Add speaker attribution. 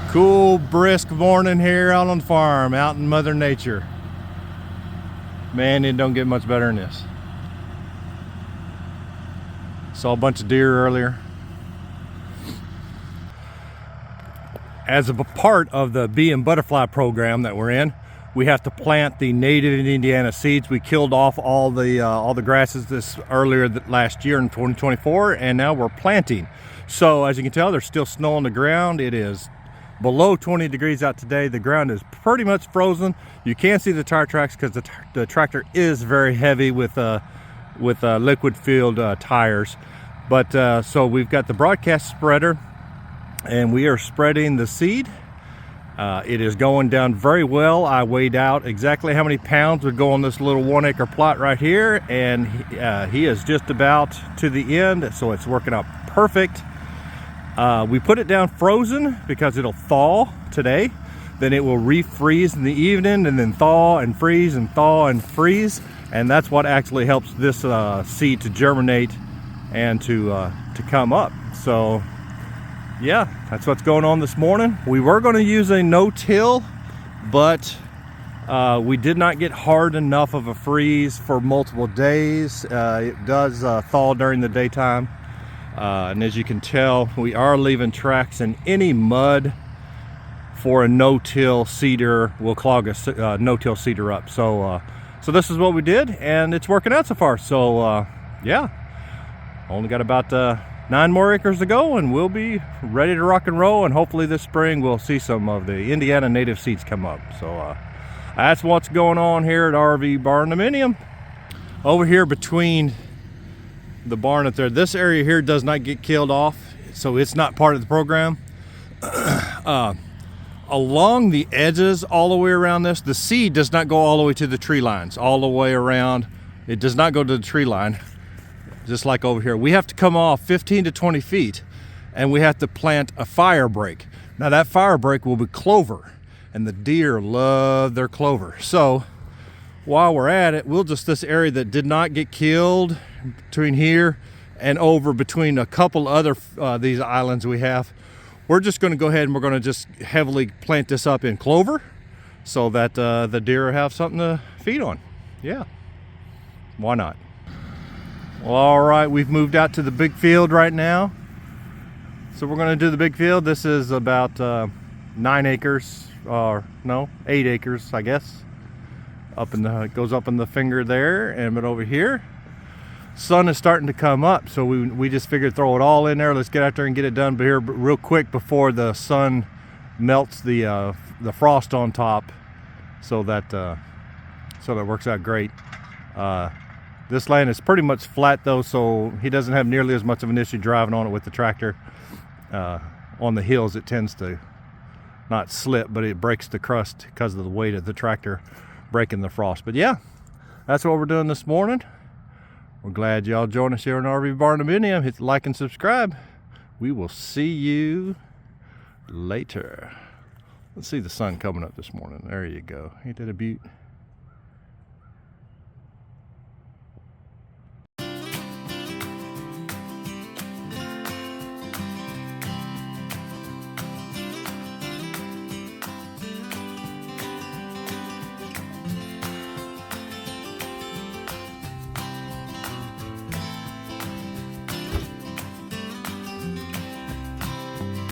Speaker 1: Cool, brisk morning here out on the farm, out in Mother Nature. Man, it don't get much better than this. Saw a bunch of deer earlier. As a part of the bee and butterfly program that we're in, we have to plant the native Indiana seeds. We killed off all the grasses earlier last year in 2024, and now we're planting. So as you can tell, there's still snow on the ground. It is below 20 degrees out today. The ground is pretty much frozen. You can't see the tire tracks because the tractor is very heavy with liquid filled tires. But so we've got the broadcast spreader, and we are spreading the seed. It is going down very well. I weighed out exactly how many pounds would go on this little 1 acre plot right here, and he is just about to the end, so it's working out perfect. We put it down frozen because it'll thaw today, then it will refreeze in the evening, and then thaw and freeze and thaw and freeze, and that's what actually helps this seed to germinate and to come up. So yeah, that's what's going on this morning. We were going to use a no-till, but we did not get hard enough of a freeze for multiple days. It does thaw during the daytime, and as you can tell, we are leaving tracks in any mud for a no-till seeder. Will clog a no-till seeder up. So this is what we did, and it's working out so far. So yeah, only got about 9 more acres to go, and we'll be ready to rock and roll, and hopefully this spring we'll see some of the Indiana native seeds come up. So that's what's going on here at RV Barndominium. Over here between the barn up there, this area here does not get killed off, so it's not part of the program. Along the edges all the way around this, the seed does not go all the way to the tree lines, all the way around. It does not go to the tree line. Just like over here, we have to come off 15 to 20 feet, and we have to plant a fire break. Now that fire break will be clover, and the deer love their clover. So while we're at it, we'll just, this area that did not get killed between here and over between a couple other these islands we have, we're just going to go ahead and we're going to just heavily plant this up in clover so that the deer have something to feed on. Yeah, why not? Well, all right, we've moved out to the big field right now. So we're going to do the big field. This is about 9 acres, or no, 8 acres, I guess. It goes up in the finger there, and but over here, sun is starting to come up. So we just figured throw it all in there. Let's get out there and get it done here real quick before the sun melts the frost on top. So that works out great. This land is pretty much flat though, so he doesn't have nearly as much of an issue driving on it with the tractor. On the hills it tends to not slip, but it breaks the crust because of the weight of the tractor breaking the frost. But yeah, that's what we're doing this morning. We're glad y'all join us here on RV Barndominium. Hit like and subscribe. We will see you later. Let's see the sun coming up this morning. There you go. Ain't that a beaut?